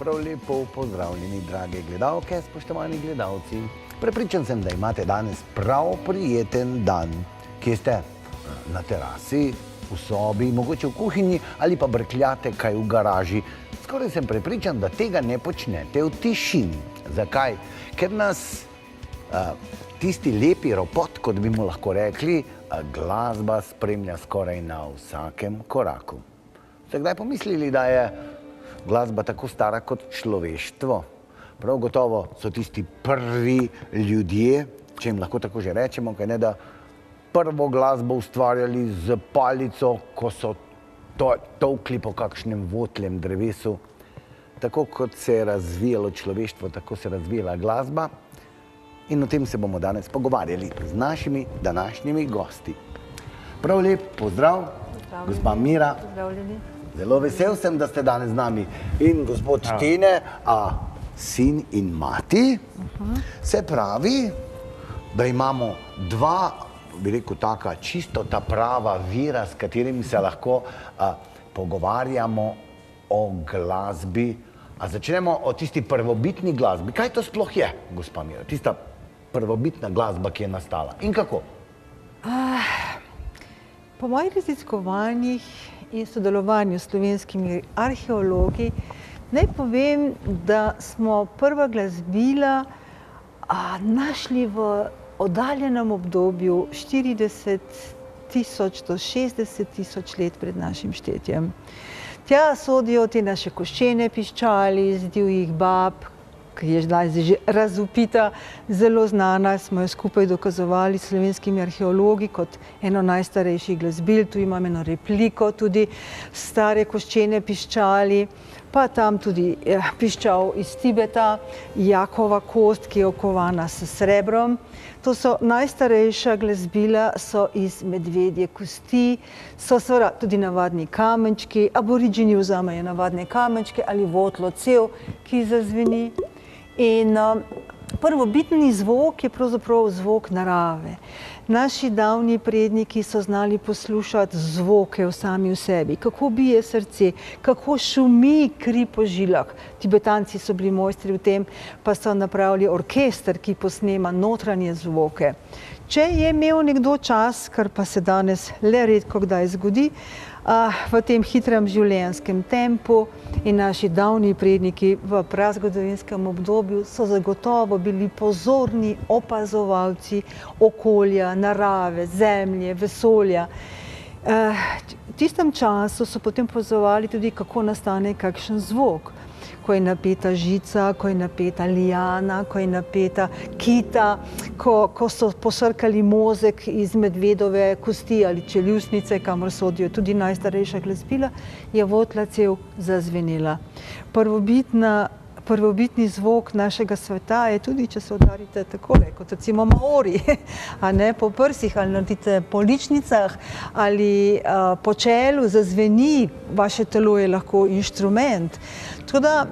Prav lepo pozdravljeni, drage gledalke, spoštovani gledalci. Prepričan sem, da imate danes prav prijeten dan, kje ste na terasi, v sobi, mogoče v kuhinji ali pa brkljate kaj v garaži. Skoraj sem prepričan, da tega ne počnete v tišini. Zakaj? Ker nas tisti lepi ropot, kot bi mu lahko rekli, glasba spremlja skoraj na vsakem koraku. Ste kdaj pomislili, da je glasba tako stara kot človeštvo? Prav gotovo so tisti prvi ljudje, če jim lahko tako že rečemo, kaj ne, da prvo glasbo ustvarjali z palico, ko so tolkli po kakšnem votlem drevesu. Tako kot se je razvijalo človeštvo, tako se je razvijala glasba. In o tem se bomo danes pogovarjali z našimi današnjimi gosti. Prav lep pozdrav, gospa Mira. Pozdravljeni. Zelo vesel sem, da ste danes z nami. In gospod Tine, sin in mati. Se pravi, da imamo dva, bi rekel taka, čisto ta prava vira, s katerimi se lahko pogovarjamo o glasbi. A začnemo o tisti prvobitni glasbi. Kaj to sploh je, gospa Mira? Tista prvobitna glasba, ki je nastala. In kako? Po mojih raziskovanjih in sodelovanju s slovenskimi arheologi naj povem, da smo prva glasbila našli v oddaljenem obdobju 40 tisoč do 60 tisoč let pred našim štetjem. Tja sodijo te naše koščene piščali iz divjih bab, ki je zdaj že razvpita, zelo znana, smo jo skupaj dokazovali s slovenskimi arheologi kot eno najstarejših glasbil. Tu imam eno repliko, tudi stare koščene piščali, pa tam tudi piščal iz Tibeta, jakova kost, ki je okovana s srebrom. To so najstarejša glasbila, so iz medvedje kosti, so seveda tudi navadni kamenčki, aboriđini vzamejo navadne kamenčke ali votlo cev, ki zazveni. In prvobitni zvok je pravzaprav zvok narave. Naši davni predniki so znali poslušati zvoke sami v sebi, kako bije srce, kako šumi kri po žilah. Tibetanci so bili mojstri v tem, pa so napravili orkester, ki posnema notranje zvoke. Če je imel nekdo čas, kar pa se danes le redko kdaj zgodi, v tem hitrem življenjskem tempu in naši davni predniki v prazgodovinskem obdobju so zagotovo bili pozorni opazovalci okolja, narave, zemlje, vesolja. V tistem času so potem opazovali tudi, kako nastane kakšen zvok. Ko je napeta žica, ko je napeta lijana, ko je napeta kita, ko so posrkali mozek iz medvedove kosti ali čeljustnice, kamor sodijo tudi najstarejša glasbila, je votla cev zazvenela. Prvobitni zvok našega sveta je tudi, če se udarite takole, kot recimo Maori, po prsih ali naredite po ličnicah ali po čelu, zazveni, vaše telo je lahko inštrument. Tako da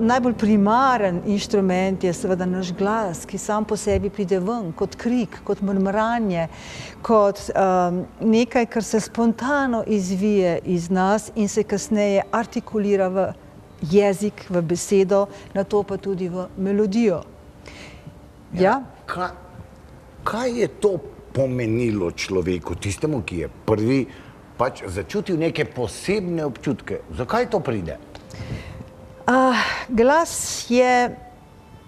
najbolj primaren inštrument je seveda naš glas, ki sam po sebi pride ven kot krik, kot mrmranje, kot nekaj, kar se spontano izvije iz nas in se kasneje artikulira v jezik, v besedo, nato pa tudi v melodijo. Ja? Kaj je to pomenilo človeku, tistemu, ki je prvi začutil neke posebne občutke? Zakaj to pride? Glas je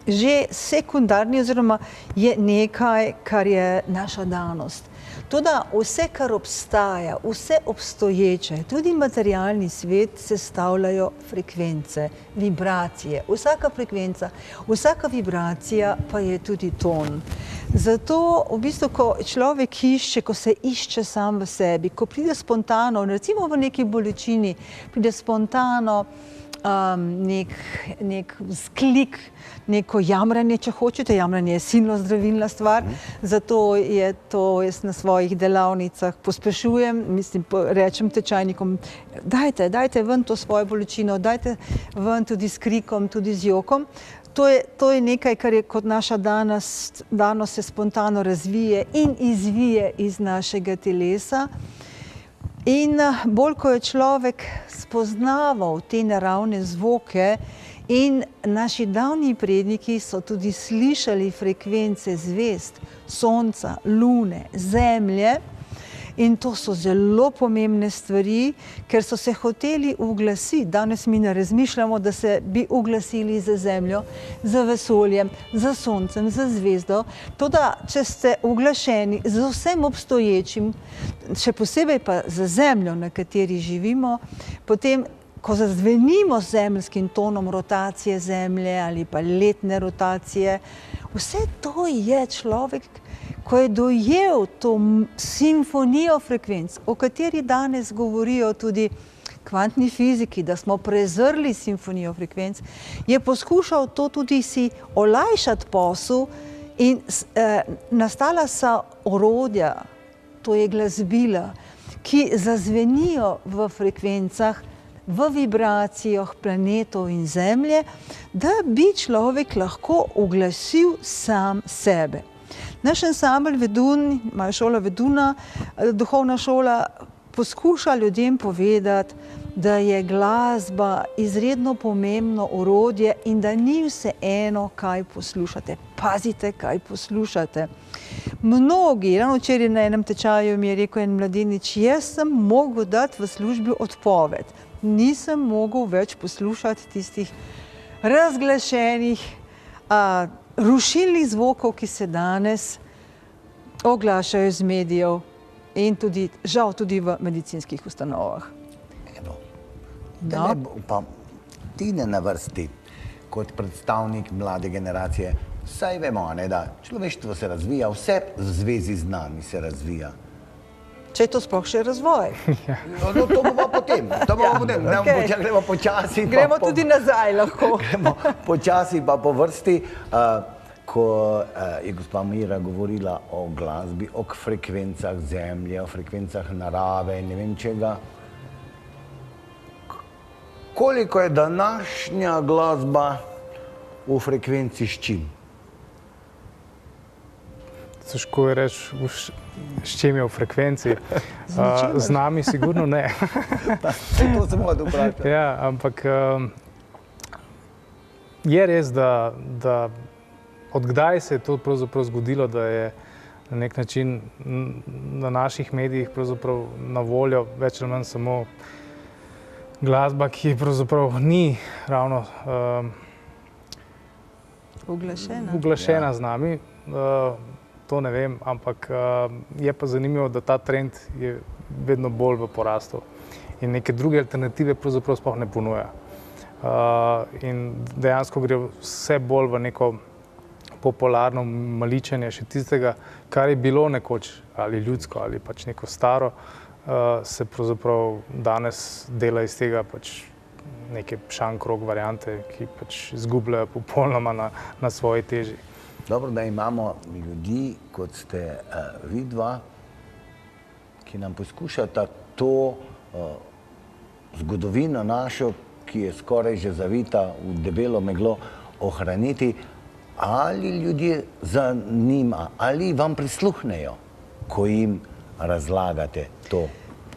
že sekundarni oziroma je nekaj, kar je naša danost. Toda vse, kar obstaja, vse obstoječe, tudi materialni svet, sestavljajo frekvence, vibracije. Vsaka frekvenca, vsaka vibracija pa je tudi ton. Zato v bistvu, ko človek išče, ko se išče sam v sebi, ko pride spontano, recimo v neki bolečini, pride spontano nek vzklik, neko jamranje, če hočete. Jamranje je silno zdravilna stvar, zato je to jaz na svojih delavnicah pospešujem, rečem tečajnikom, dajte ven to svojo bolečino, dajte ven tudi s krikom, tudi z jokom. To je nekaj, kar je kot naša danost se spontano razvije in izvije iz našega telesa. In bolj, ko je človek spoznaval te naravne zvoke In naši davni predniki so tudi slišali frekvence zvezd, sonca, lune, zemlje. In to so zelo pomembne stvari, ker so se hoteli uglasiti. Danes mi ne razmišljamo, da se bi uglasili za zemljo, za vesoljem, za soncem, za zvezdo. Toda, če ste uglašeni z vsem obstoječim, še posebej pa za zemljo, na kateri živimo, potem, ko zazvenimo z zemeljskim tonom rotacije zemlje ali pa letne rotacije, vse to je človek, ko je dojel to simfonijo frekvenc, o kateri danes govorijo tudi kvantni fiziki, da smo prezrli simfonijo frekvenc, je poskušal to tudi si olajšati posel in nastala so orodja, to je glasbila, ki zazvenijo v frekvencah, v vibracijah planetov in zemlje, da bi človek lahko uglasil sam sebe. Naš ansambel Vedun, moja šola Veduna, duhovna šola, poskuša ljudem povedati, da je glasba izredno pomembno orodje in da ni vseeno, kaj poslušate. Pazite, kaj poslušate. Mnogi, ravno včeraj na enem tečaju mi je rekel en mladenič, jaz sem mogel dati v službi odpoved. Nisem mogel več poslušati tistih razglašenih, rušilnih zvokov, ki se danes oglašajo iz medijev in tudi, žal tudi v medicinskih ustanovah. Evo, da ne pa ti ne na vrsti kot predstavnik mlade generacije, saj vemo, ne, da človeštvo se razvija, vse v zvezi z nami se razvija. Če je to sploh še razvoj. No, to bo pa potem, gremo počasi. Gremo tudi nazaj lahko. Gremo počasi pa po vrsti. Ko je gospa Mira govorila o glasbi, o frekvencah zemlje, o frekvencah narave, ne vem čega. Koliko je današnja glasba v frekvenci s čim? Težko je reči, s čim je v frekvenci. Z nami sigurno ne. To se mora vprašati. Ja, ampak je res, da odkdaj se je to pravzaprav zgodilo, da je na nek način na naših medijih pravzaprav na voljo več ali manj samo glasba, ki pravzaprav ni ravno uglašena z nami. To ne vem, ampak je pa zanimivo, da ta trend je vedno bolj v porastu in neke druge alternative pravzaprav sploh ne ponuja. In dejansko gre vse bolj v neko popularno maličenje še tistega, kar je bilo nekoč ali ljudsko ali pač neko staro, se pravzaprav danes dela iz tega pač neke šank-rock variante, ki pač izgubljajo popolnoma na svoji teži. Dobro, da imamo ljudi, kot ste vidva, ki nam poskušata to zgodovino našo, ki je skoraj že zavita v debelo meglo, ohraniti. Ali ljudje zanima, ali vam prisluhnejo, ko jim razlagate to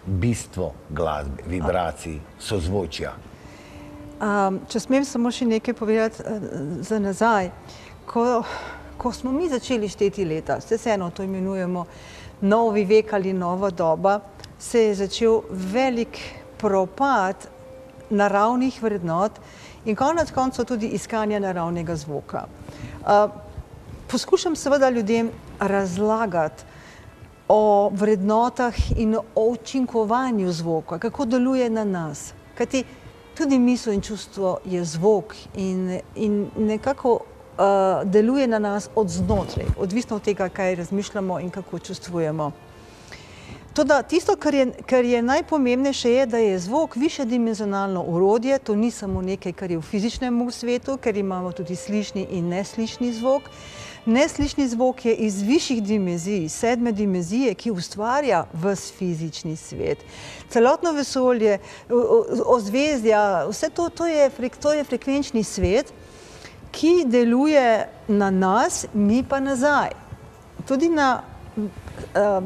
bistvo glasbe, vibracij, sozvočja? Če smem samo še nekaj povedati za nazaj. Ko smo mi začeli šteti leta, vseeno to imenujemo novi vek ali nova doba, se je začel velik propad naravnih vrednot in konec koncev tudi iskanja naravnega zvoka. Poskušam seveda ljudem razlagati o vrednotah in o učinkovanju zvoka, kako deluje na nas. Kajti tudi misel in čustvo je zvok in nekako deluje na nas od znotraj, odvisno od tega, kaj razmišljamo in kako čustvujemo. Toda tisto, kar je najpomembnejše, je, da je zvok višjedimenzionalno orodje, to ni samo nekaj, kar je v fizičnem svetu, ker imamo tudi slišni in neslišni zvok. Neslišni zvok je iz višjih dimenzij, 7. dimenzije, ki ustvarja ves fizični svet. Celotno vesolje, ozvezdja, vse to je frekvenčni svet, ki deluje na nas, mi pa nazaj. Tudi na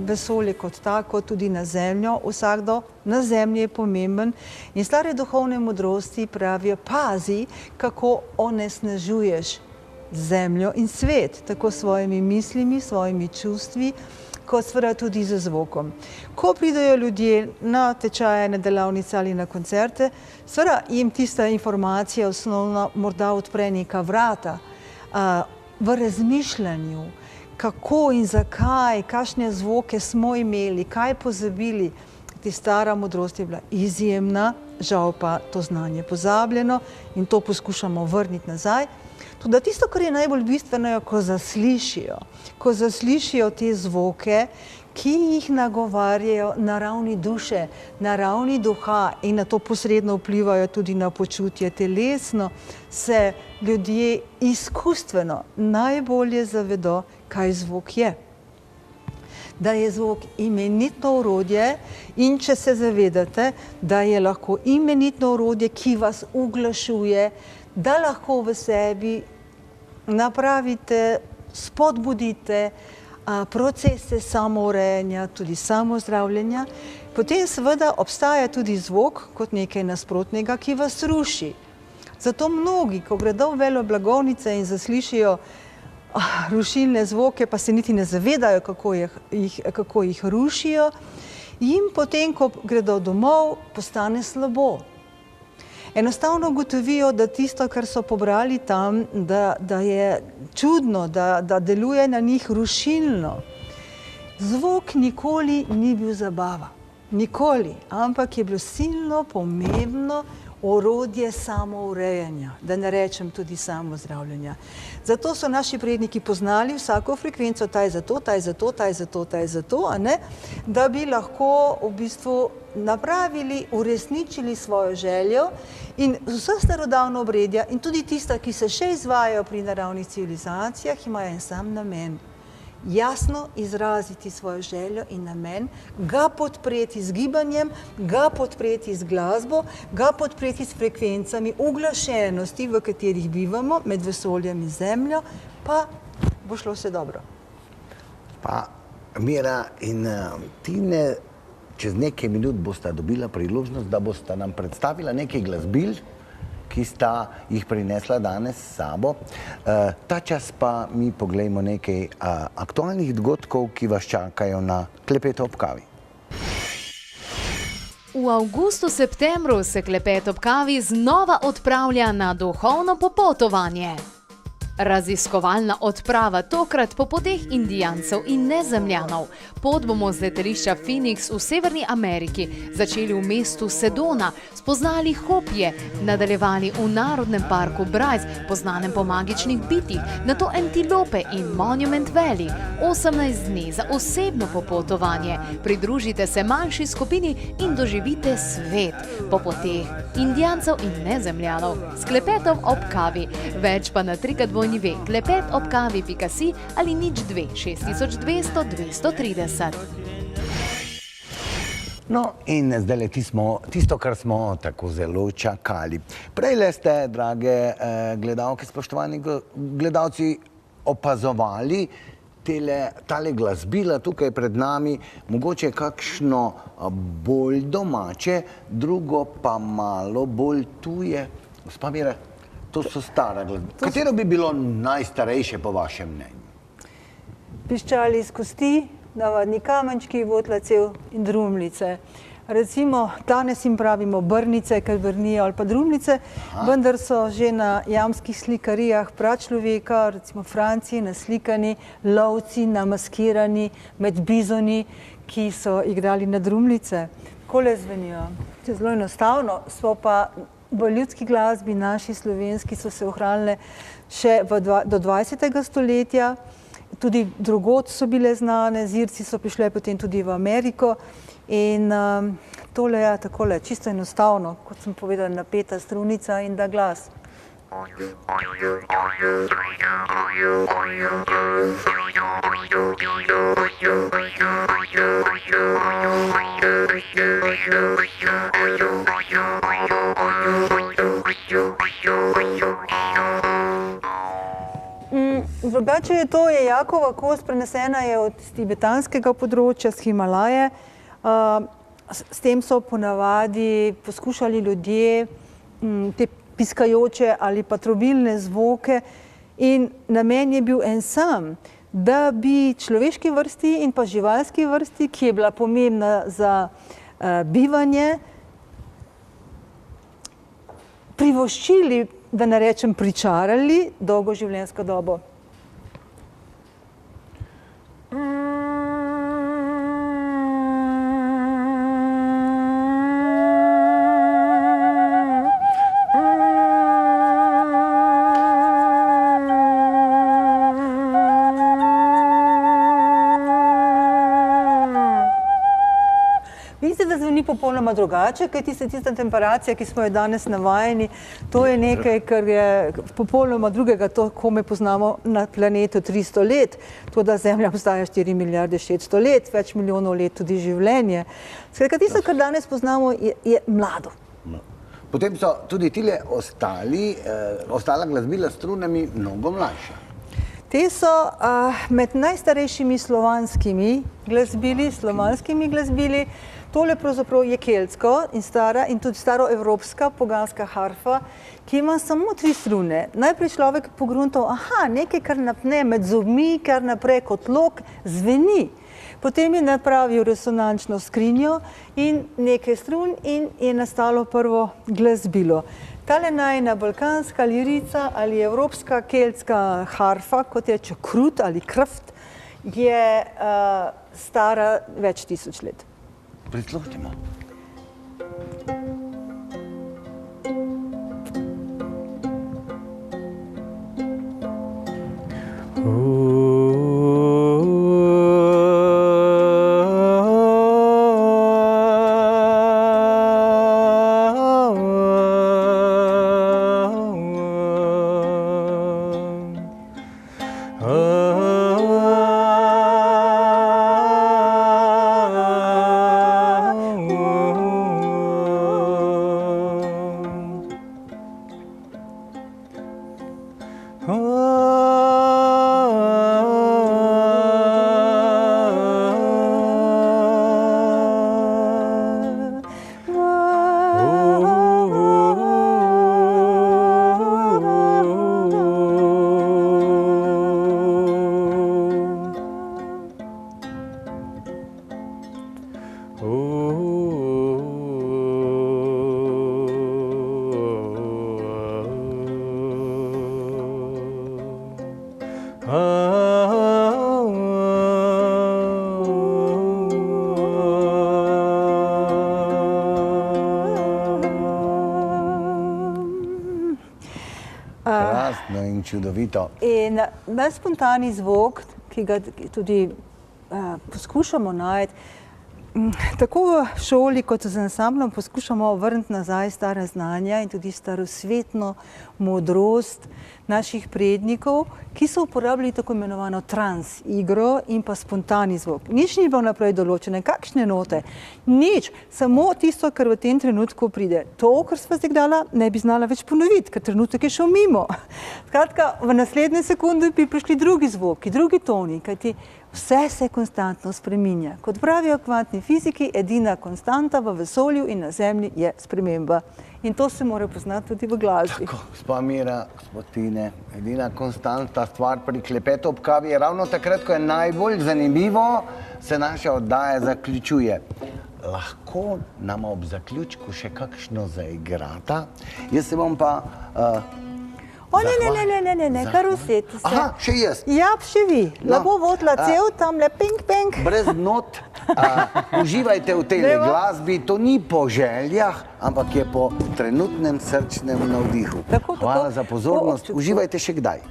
vesolje kot tako, tudi na Zemljo. Vsakdo na Zemlji je pomemben in stare duhovne modrosti pravijo, pazi, kako onesnažuješ Zemljo in svet, tako s svojimi mislimi, svojimi čustvi, kot seveda tudi z zvokom. Ko pridejo ljudje na tečaje, na delavnice ali na koncerte, seveda jim tista informacija osnovna morda odpre neka vrata v razmišljanju, kako in zakaj, kakšne zvoke smo imeli, kaj pozabili. Ti stara modrost je bila izjemna, žal pa to znanje pozabljeno in to poskušamo vrniti nazaj. Tudi tisto, kar je najbolj bistveno, je, ko zaslišijo te zvoke, ki jih nagovarjajo na ravni duše, na ravni duha in na to posredno vplivajo tudi na počutje telesno, se ljudje izkustveno najbolje zavedo, kaj zvok je. Da je zvok imenitno orodje in če se zavedate, da je lahko imenitno orodje, ki vas uglašuje, da lahko v sebi napravite, spodbudite procese samourejanja, tudi samozdravljenja, potem seveda obstaja tudi zvok kot nekaj nasprotnega, ki vas ruši. Zato mnogi, ko gredo v veleblagovnice in zaslišijo rušilne zvoke, pa se niti ne zavedajo, kako jih rušijo, jim potem, ko gredo domov, postane slabo. Enostavno ugotovijo, da tisto, kar so pobrali tam, da je čudno, da deluje na njih rušilno. Zvok nikoli ni bil zabava, nikoli, ampak je bilo silno pomembno orodje samourejanja, da ne rečem tudi samozdravljenja. Zato so naši predniki poznali vsako frekvenco, ta je zato, ta je zato, ta je zato, ta je zato, da bi lahko v bistvu napravili, uresničili svojo željo in vsa starodavna obredja in tudi tista, ki se še izvajajo pri naravnih civilizacijah, imajo en sam namen. Jasno izraziti svojo željo in namen, ga podpreti z gibanjem, ga podpreti z glasbo, ga podpreti s frekvencami uglašenosti, v katerih bivamo, med vesoljem in Zemljo, pa bo šlo vse dobro. Pa Mira in Tine, čez nekaj minut bosta dobila priložnost, da bosta nam predstavila nekaj glasbil, ki sta jih prinesla danes s sabo. Ta čas pa mi poglejmo nekaj aktualnih dogodkov, ki vas čakajo na Klepetu ob kavi. V avgustu-septembru se Klepet ob kavi znova odpravlja na duhovno popotovanje. Raziskovalna odprava, tokrat po poteh Indijancev in Nezemljanov. Pot bomo z letališča Phoenix v Severni Ameriki začeli v mestu Sedona, spoznali Hopje, nadaljevali v Narodnem parku Bryce, poznanem po magičnih bitih, nato Antilope in Monument Valley. 18 dni za osebno popotovanje. Pridružite se manjši skupini in doživite svet po poteh Indijancev in Nezemljanov s Klepetom ob kavi. Več pa na klepetobkavi.si ali 02 6200 230. No, in zdaj tisto, kar smo tako zelo čakali. Prejle ste, drage gledalke, spoštovani gledalci, opazovali tale glasbila tukaj pred nami, mogoče kakšno bolj domače, drugo pa malo bolj tuje. Gospa Mira, to so stara glasbila. Katero bi bilo najstarejše po vašem mnenju? Piščali iz kosti, navadni kamenčki, votlacev in drumlice. Recimo, danes jim pravimo brnice, kalbrnije ali pa drumlice, vendar so že na jamskih slikarijah pračloveka, recimo v Franciji, naslikani lovci, namaskirani med bizoni, ki so igrali na drumlice. Takole zvenijo. Zelo enostavno, so pa v ljudski glasbi, naši slovenski, so se ohranile še do 20. stoletja, tudi drugod so bile znane, z Irci so prišle potem tudi v Ameriko in tole je takole, čisto enostavno, kot sem povedala, napeta strunica in da glas. drugače je to, je Jakova kost prenesena je od tibetanskega področja, z Himalaje. S tem so ponavadi poskušali ljudje te piskajoče ali pa trobilne zvoke in namen je bil en sam, da bi človeški vrsti in pa živalski vrsti, ki je bila pomembna za bivanje, privoščili, da ne rečem pričarali, dolgo življenjsko dobo. Vidite, da zveni popolnoma drugače, kajti tista temperacija, ki smo jo danes navajeni, to je nekaj, kar je popolnoma drugega, to kome poznamo na planetu 300 let, to da Zemlja obstaja 4 milijarde 600 let, več milijonov let tudi življenje. Skratka, tisto, kar danes poznamo, je mlado. Potem so tudi tile ostala glasbila s strunami mnogo mlajša. Te so med najstarejšimi slovanskimi glasbili. Tole pravzaprav je keltsko in stara in tudi staroevropska poganska harfa, ki ima samo 3 strune. Najprej človek pogruntal, nekaj, kar napne med zobmi, kar naprej kot lok, zveni. Potem je napravil resonančno skrinjo in nekaj strun in je nastalo prvo glasbilo. Tale najina balkanska lirica ali evropska keltska harfa, kot je krut ali krft, je stara več tisoč let. Prisluhnimo. Krasno in čudovito. In najspontani zvok, ki ga tudi poskušamo najti, tako v šoli kot z ansamblom poskušamo vrniti nazaj stara znanja in tudi starosvetno modrost naših prednikov, ki so uporabljali tako imenovano trans igro in pa spontani zvok. Nič ni bilo naprej določene, kakšne note, nič, samo tisto, kar v tem trenutku pride. To, kar sva zdaj dala, ne bi znala več ponoviti, ker trenutek je šel mimo. Skratka, v naslednje sekunde bi prišli drugi zvoki, drugi toni, kajti vse se konstantno spreminja. Kot pravijo kvantni fiziki, edina konstanta v vesolju in na Zemlji je sprememba. In to se mora poznati tudi v glasbi. Tako, gospa Mira, gospod Tine, edina konstanta stvar pri klepetu ob kavi je ravno takrat, ko je najbolj zanimivo, se naša oddaja zaključuje. Lahko nam ob zaključku še kakšno zaigrata? Jaz se bom pa... Ne, kar useti se. Aha, še jaz. Ja, še vi. Lepo vodila cel, tamle ping. Brez not. Uživajte v tej glasbi, to ni po željah, ampak je po trenutnem srčnem navdihu. Hvala za pozornost, uživajte še kdaj.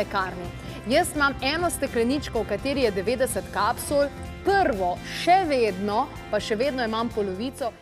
mlekarni. Jaz imam eno stekleničko, v kateri je 90 kapsul, prvo še vedno, pa še vedno imam polovico.